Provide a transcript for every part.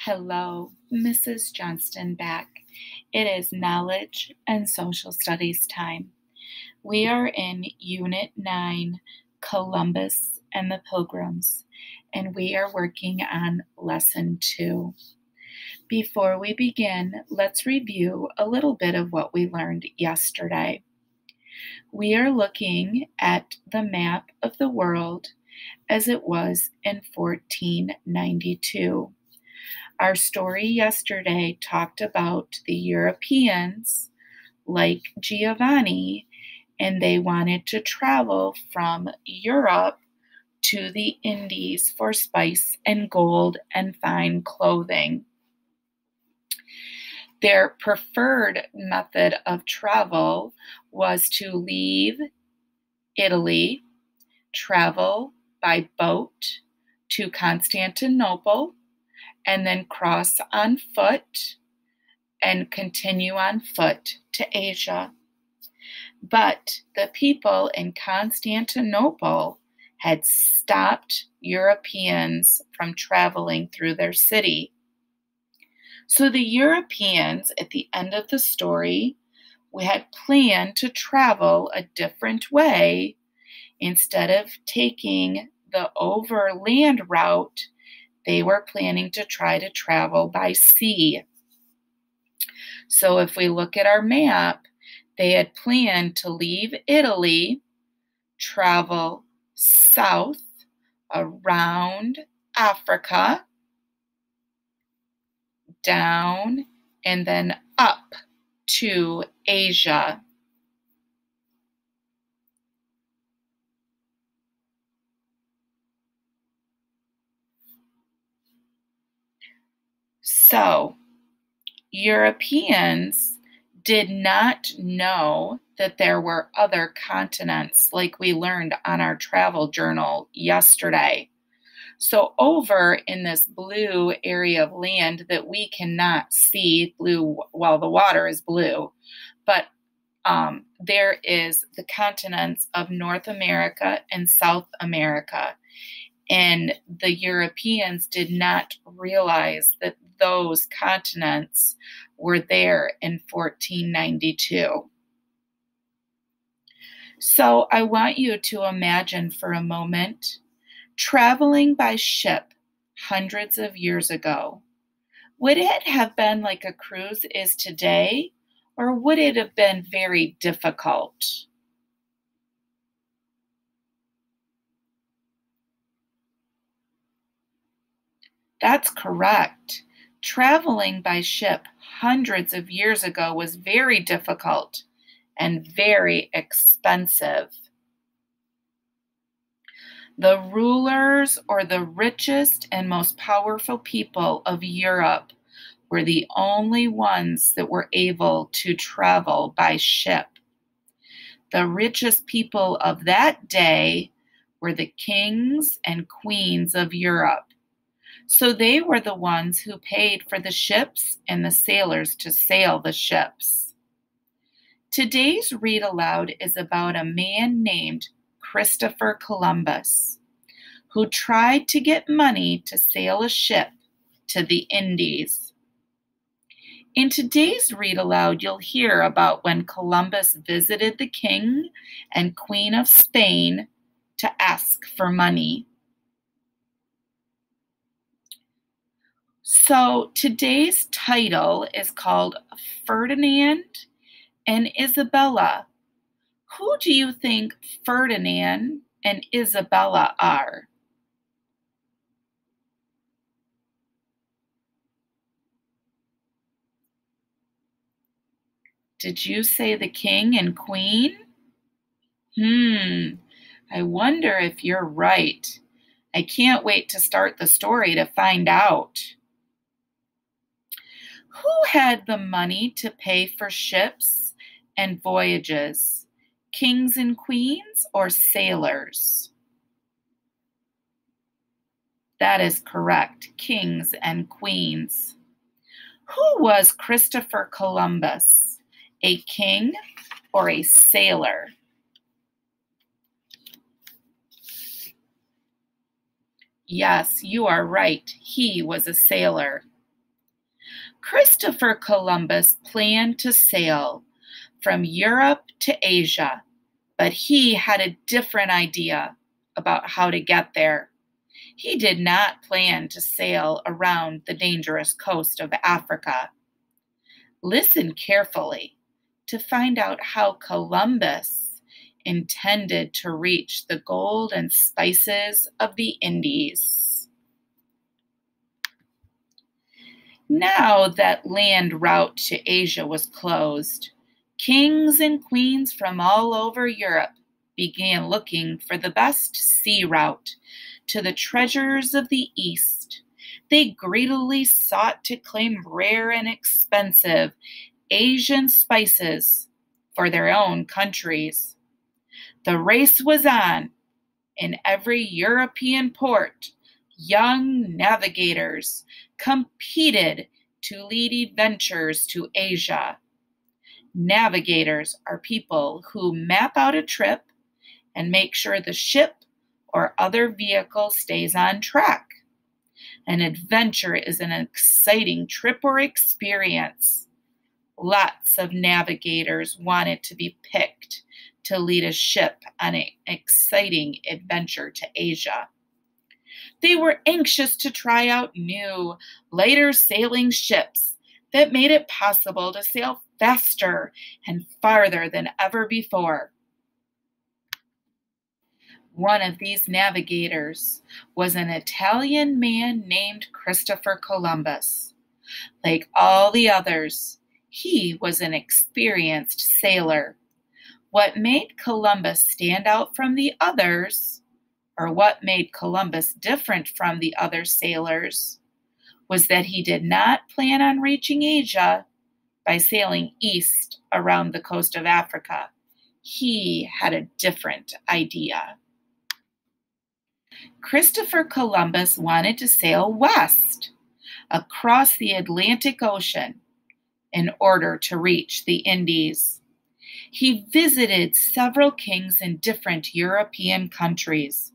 Hello, Mrs. Johnston back. It is Knowledge and Social Studies time. We are in Unit 9, Columbus and the Pilgrims, and we are working on Lesson 2. Before we begin, let's review a little bit of what we learned yesterday. We are looking at the map of the world as it was in 1492. Our story yesterday talked about the Europeans, like Giovanni, and they wanted to travel from Europe to the Indies for spice and gold and fine clothing. Their preferred method of travel was to leave Italy, travel by boat to Constantinople, and then cross on foot and continue on foot to Asia. But the people in Constantinople had stopped Europeans from traveling through their city. So the Europeans, at the end of the story, had planned to travel a different way. Instead of taking the overland route, they were planning to try to travel by sea. So if we look at our map, they had planned to leave Italy, travel south around Africa, down, and then up to Asia. So, Europeans did not know that there were other continents like we learned on our travel journal yesterday. So over in this blue area of land that we cannot see, blue, well, the water is blue, but there is the continents of North America and South America. And the Europeans did not realize that those continents were there in 1492. So I want you to imagine for a moment traveling by ship hundreds of years ago. Would it have been like a cruise is today, or would it have been very difficult? That's correct. Traveling by ship hundreds of years ago was very difficult and very expensive. The rulers or the richest and most powerful people of Europe were the only ones that were able to travel by ship. The richest people of that day were the kings and queens of Europe. So they were the ones who paid for the ships and the sailors to sail the ships. Today's read aloud is about a man named Christopher Columbus, who tried to get money to sail a ship to the Indies. In today's read aloud, you'll hear about when Columbus visited the King and Queen of Spain to ask for money. So today's title is called Ferdinand and Isabella. Who do you think Ferdinand and Isabella are? Did you say the king and queen? I wonder if you're right. I can't wait to start the story to find out. Who had the money to pay for ships and voyages? Kings and queens or sailors? That is correct, kings and queens. Who was Christopher Columbus? A king or a sailor? Yes, you are right. He was a sailor. Christopher Columbus planned to sail from Europe to Asia, but he had a different idea about how to get there. He did not plan to sail around the dangerous coast of Africa. Listen carefully to find out how Columbus intended to reach the gold and spices of the Indies. Now that land route to Asia was closed, kings and queens from all over Europe began looking for the best sea route to the treasures of the East. They greedily sought to claim rare and expensive Asian spices for their own countries. The race was on. In every European port, young navigators competed to lead adventurers to Asia. Navigators are people who map out a trip and make sure the ship or other vehicle stays on track. An adventure is an exciting trip or experience. Lots of navigators wanted to be picked to lead a ship on an exciting adventure to Asia. They were anxious to try out new, lighter sailing ships that made it possible to sail faster and farther than ever before. One of these navigators was an Italian man named Christopher Columbus. Like all the others, he was an experienced sailor. What made Columbus stand out from the others, or what made Columbus different from the other sailors, was that he did not plan on reaching Asia by sailing east around the coast of Africa. He had a different idea. Christopher Columbus wanted to sail west across the Atlantic Ocean in order to reach the Indies. He visited several kings in different European countries,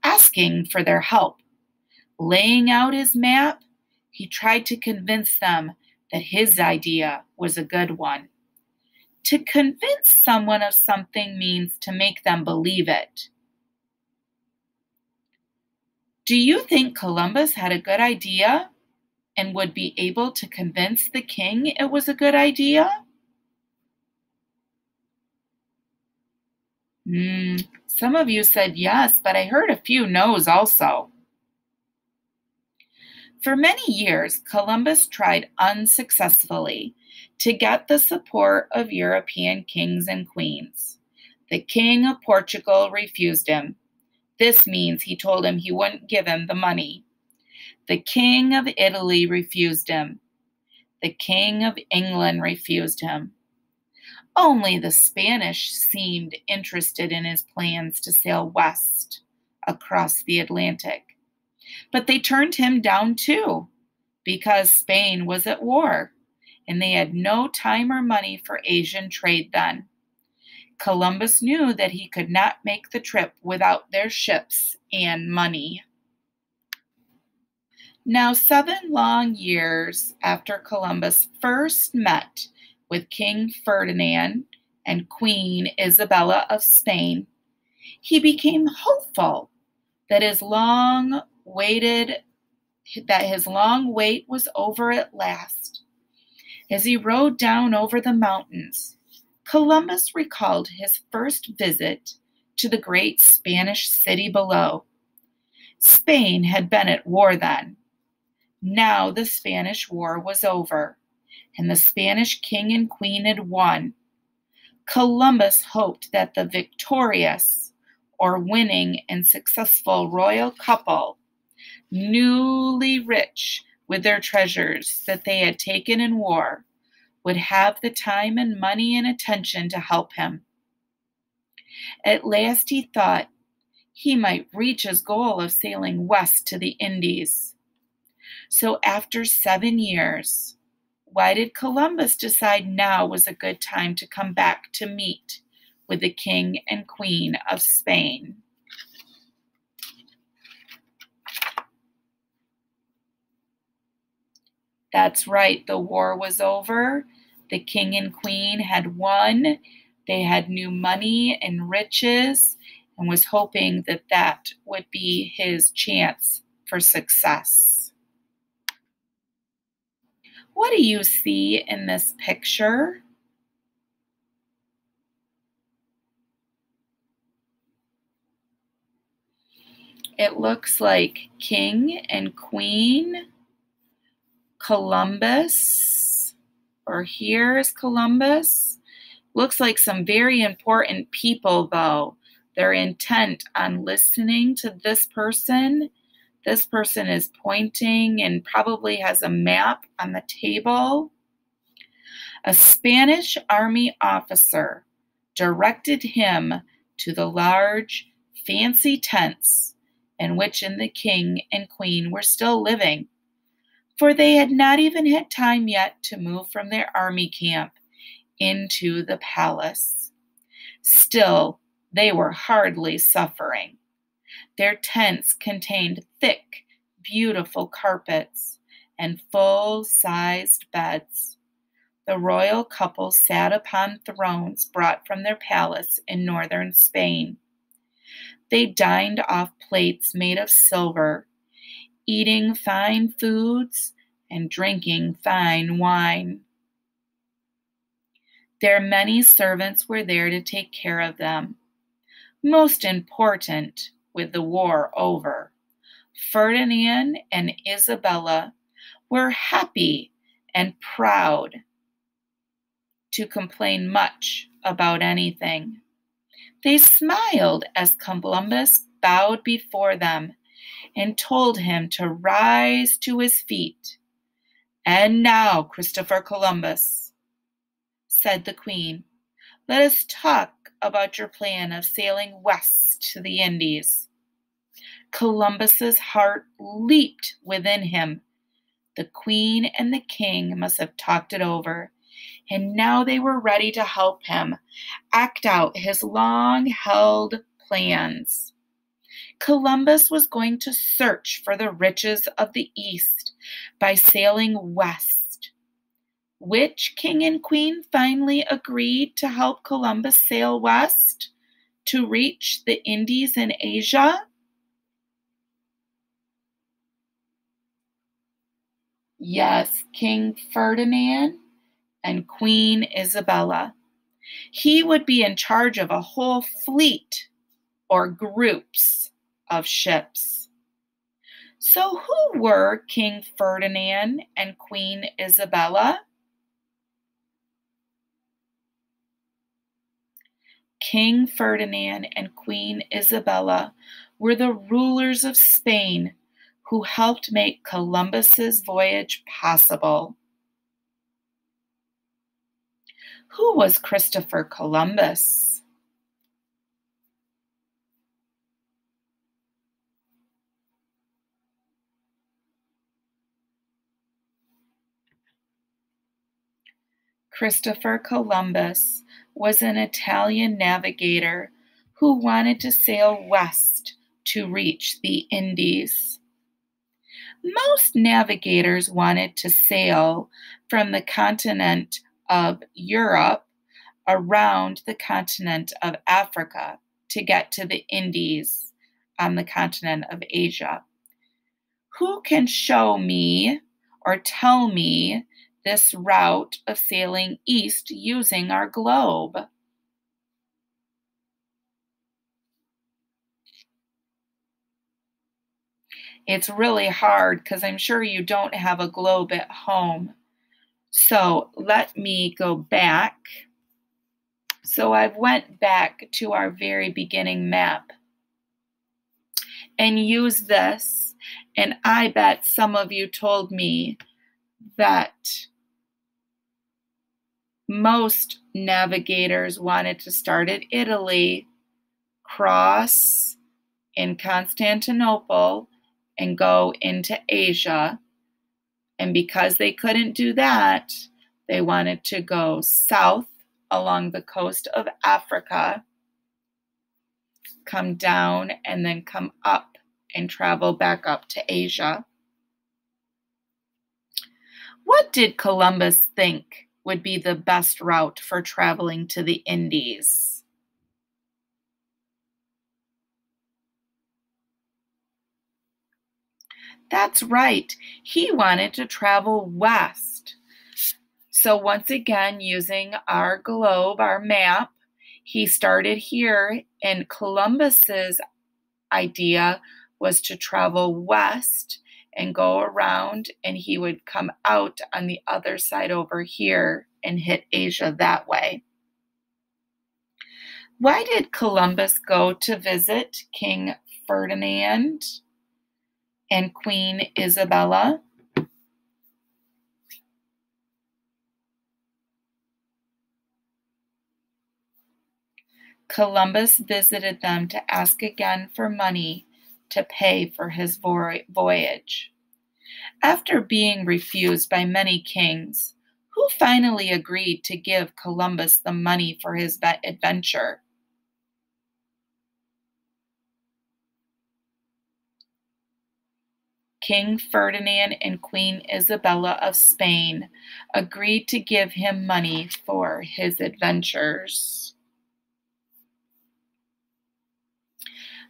asking for their help. Laying out his map, he tried to convince them that his idea was a good one. To convince someone of something means to make them believe it. Do you think Columbus had a good idea and would be able to convince the king it was a good idea? Some of you said yes, but I heard a few no's also. For many years, Columbus tried unsuccessfully to get the support of European kings and queens. The king of Portugal refused him. This means he told him he wouldn't give him the money. The king of Italy refused him. The king of England refused him. Only the Spanish seemed interested in his plans to sail west across the Atlantic. But they turned him down too, because Spain was at war, and they had no time or money for Asian trade then. Columbus knew that he could not make the trip without their ships and money. Now, 7 long years after Columbus first met with King Ferdinand and Queen Isabella of Spain, he became hopeful that his long wait was over at last. As he rode down over the mountains, Columbus recalled his first visit to the great Spanish city below. Spain had been at war then. Now the Spanish War was over, and the Spanish king and queen had won. Columbus hoped that the victorious or winning and successful royal couple, newly rich with their treasures that they had taken in war, would have the time and money and attention to help him. At last he thought he might reach his goal of sailing west to the Indies. So after 7 years, why did Columbus decide now was a good time to come back to meet with the King and Queen of Spain? That's right, the war was over. The king and queen had won. They had new money and riches and was hoping that that would be his chance for success. What do you see in this picture? It looks like King and Queen, Columbus, or here's Columbus. Looks like some very important people, though. They're intent on listening to this person. This person is pointing and probably has a map on the table. A Spanish army officer directed him to the large, fancy tents in which the king and queen were still living, for they had not even had time yet to move from their army camp into the palace. Still, they were hardly suffering. Their tents contained thick, beautiful carpets and full-sized beds. The royal couple sat upon thrones brought from their palace in northern Spain. They dined off plates made of silver, eating fine foods and drinking fine wine. Their many servants were there to take care of them. Most important, with the war over, Ferdinand and Isabella were happy and proud to complain much about anything. They smiled as Columbus bowed before them and told him to rise to his feet. "And now, Christopher Columbus," said the Queen, "let us talk about your plan of sailing west to the Indies." Columbus's heart leaped within him. The Queen and the King must have talked it over, and now they were ready to help him act out his long-held plans. Columbus was going to search for the riches of the East by sailing west. Which king and queen finally agreed to help Columbus sail west to reach the Indies and Asia? Yes, King Ferdinand and Queen Isabella. He would be in charge of a whole fleet or groups of ships. So who were King Ferdinand and Queen Isabella? King Ferdinand and Queen Isabella were the rulers of Spain who helped make Columbus's voyage possible. Who was Christopher Columbus? Christopher Columbus was an Italian navigator who wanted to sail west to reach the Indies. Most navigators wanted to sail from the continent of Europe around the continent of Africa to get to the Indies on the continent of Asia. Who can show me or tell me this route of sailing east using our globe? It's really hard because I'm sure you don't have a globe at home. So let me go back. So I've went back to our very beginning map and used this, and I bet some of you told me that most navigators wanted to start at Italy, cross in Constantinople, and go into Asia. And because they couldn't do that, they wanted to go south along the coast of Africa, come down, and then come up and travel back up to Asia. What did Columbus think would be the best route for traveling to the Indies? That's right. He wanted to travel west. So, once again, using our globe, our map, he started here, and Columbus's idea was to travel west and go around, and he would come out on the other side over here and hit Asia that way. Why did Columbus go to visit King Ferdinand and Queen Isabella? Columbus visited them to ask again for money to pay for his voyage. After being refused by many kings, who finally agreed to give Columbus the money for his adventure? King Ferdinand and Queen Isabella of Spain agreed to give him money for his adventures.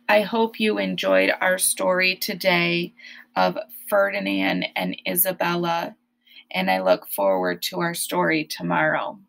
I hope you enjoyed our story today of Ferdinand and Isabella, and I look forward to our story tomorrow.